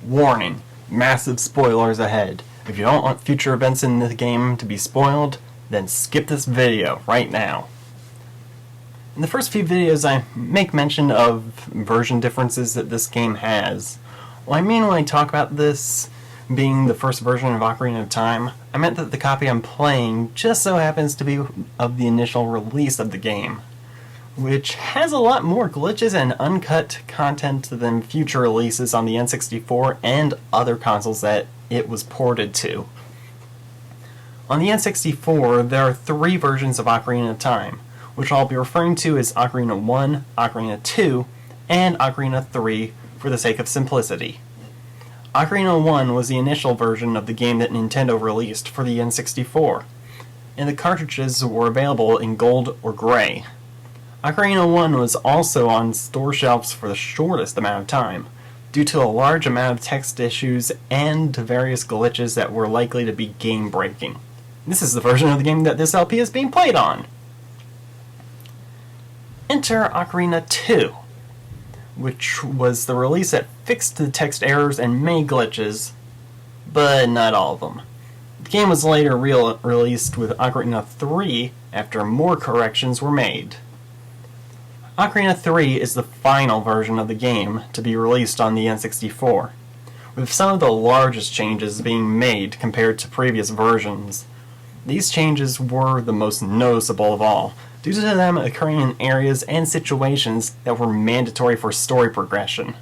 Warning, massive spoilers ahead. If you don't want future events in the game to be spoiled, then skip this video right now. In the first few videos I make mention of version differences that this game has. What I mean when I talk about this being the first version of Ocarina of Time, I meant that the copy I'm playing just so happens to be of the initial release of the game, which has a lot more glitches and uncut content than future releases on the N64 and other consoles that it was ported to. On the N64, there are 3 versions of Ocarina of Time, which I'll be referring to as Ocarina 1, Ocarina 2, and Ocarina 3 for the sake of simplicity. Ocarina 1 was the initial version of the game that Nintendo released for the N64, and the cartridges were available in gold or gray. Ocarina 1 was also on store shelves for the shortest amount of time, due to a large amount of text issues and various glitches that were likely to be game-breaking. This is the version of the game that this LP is being played on. Enter Ocarina 2, which was the release that fixed the text errors and many glitches, but not all of them. The game was later released with Ocarina 3 after more corrections were made. Ocarina 3 is the final version of the game to be released on the N64, with some of the largest changes being made compared to previous versions. These changes were the most noticeable of all, due to them occurring in areas and situations that were mandatory for story progression.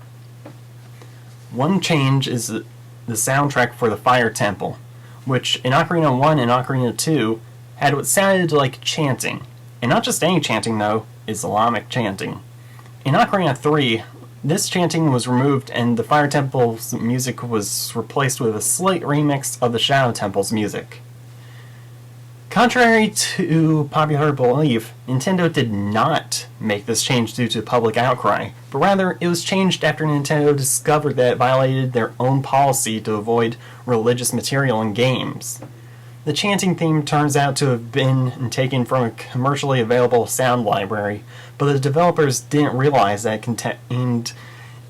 One change is the soundtrack for the Fire Temple, which in Ocarina 1 and Ocarina 2 had what sounded like chanting. And not just any chanting though, Islamic chanting. In Ocarina 3, this chanting was removed and the Fire Temple's music was replaced with a slight remix of the Shadow Temple's music. Contrary to popular belief, Nintendo did not make this change due to public outcry, but rather it was changed after Nintendo discovered that it violated their own policy to avoid religious material in games. The chanting theme turns out to have been taken from a commercially available sound library, but the developers didn't realize that it contained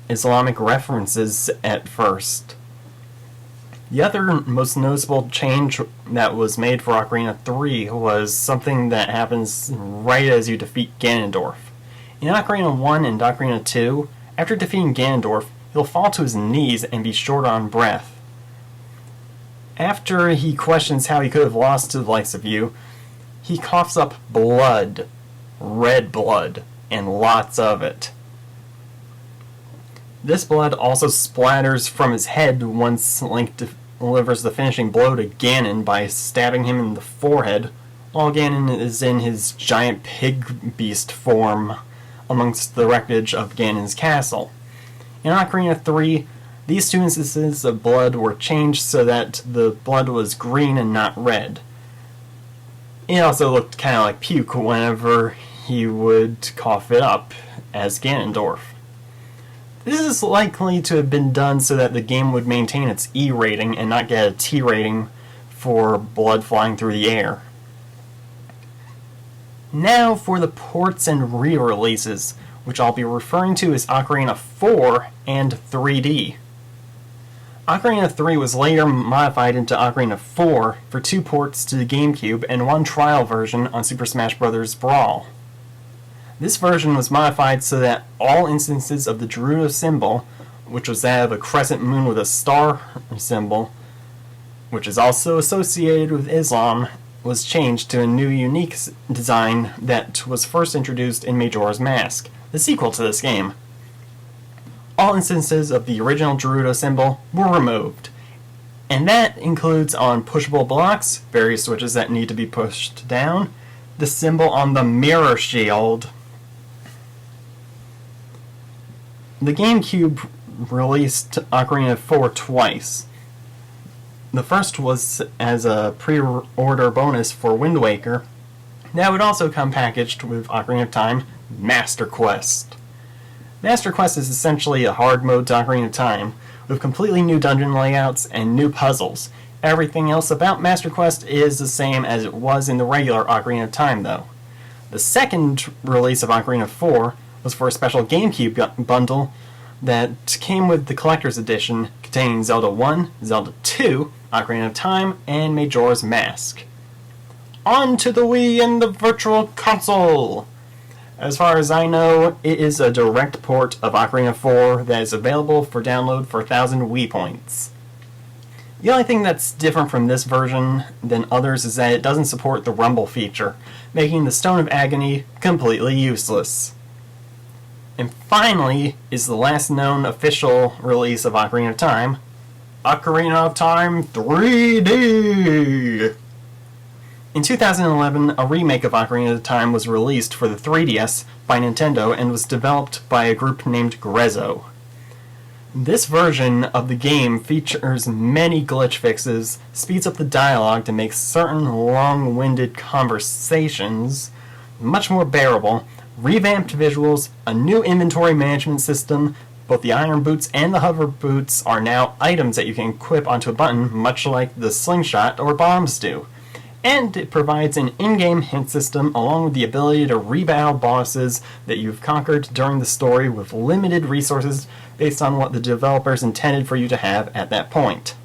Islamic references at first. The other most noticeable change that was made for Ocarina 3 was something that happens right as you defeat Ganondorf. In Ocarina 1 and Ocarina 2, after defeating Ganondorf, he'll fall to his knees and be short on breath. After he questions how he could have lost to the likes of you, he coughs up blood, red blood, and lots of it. This blood also splatters from his head once Link delivers the finishing blow to Ganon by stabbing him in the forehead, while Ganon is in his giant pig beast form amongst the wreckage of Ganon's castle. In Ocarina 3, these 2 instances of blood were changed so that the blood was green and not red. It also looked kind of like puke whenever he would cough it up as Ganondorf. This is likely to have been done so that the game would maintain its E rating and not get a T rating for blood flying through the air. Now for the ports and re-releases, which I'll be referring to as Ocarina 4 and 3D. Ocarina 3 was later modified into Ocarina 4 for 2 ports to the GameCube and 1 trial version on Super Smash Bros. Brawl. This version was modified so that all instances of the Gerudo symbol, which was that of a crescent moon with a star symbol, which is also associated with Islam, was changed to a new unique design that was first introduced in Majora's Mask, the sequel to this game. All instances of the original Gerudo symbol were removed, and that includes on pushable blocks, various switches that need to be pushed down, the symbol on the mirror shield. The GameCube released Ocarina 4 twice. The first was as a pre-order bonus for Wind Waker. That would also come packaged with Ocarina of Time Master Quest. Master Quest is essentially a hard mode to Ocarina of Time, with completely new dungeon layouts and new puzzles. Everything else about Master Quest is the same as it was in the regular Ocarina of Time, though. The second release of Ocarina 4 was for a special GameCube bundle that came with the Collector's Edition, containing Zelda 1, Zelda 2, Ocarina of Time, and Majora's Mask. On to the Wii and the Virtual Console! As far as I know, it is a direct port of Ocarina 4 that is available for download for 1,000 Wii points. The only thing that's different from this version than others is that it doesn't support the rumble feature, making the Stone of Agony completely useless. And finally is the last known official release of Ocarina of Time, Ocarina of Time 3D! In 2011, a remake of Ocarina of Time was released for the 3DS by Nintendo and was developed by a group named Grezzo. This version of the game features many glitch fixes, speeds up the dialogue to make certain long-winded conversations much more bearable, revamped visuals, a new inventory management system. Both the iron boots and the hover boots are now items that you can equip onto a button, much like the slingshot or bombs do. And it provides an in-game hint system along with the ability to rebattle bosses that you've conquered during the story with limited resources based on what the developers intended for you to have at that point.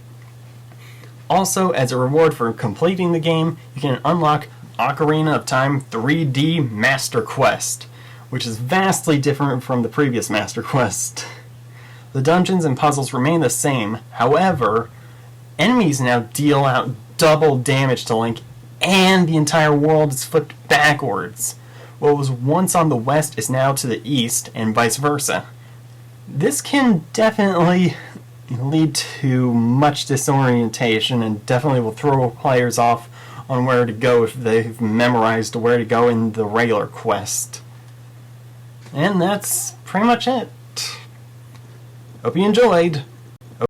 Also, as a reward for completing the game, you can unlock Ocarina of Time 3D Master Quest, which is vastly different from the previous Master Quest. The dungeons and puzzles remain the same, however, enemies now deal out double damage to Link, and the entire world is flipped backwards. What was once on the west is now to the east, and vice versa. This can definitely lead to much disorientation and definitely will throw players off on where to go if they've memorized where to go in the regular quest. And that's pretty much it. Hope you enjoyed.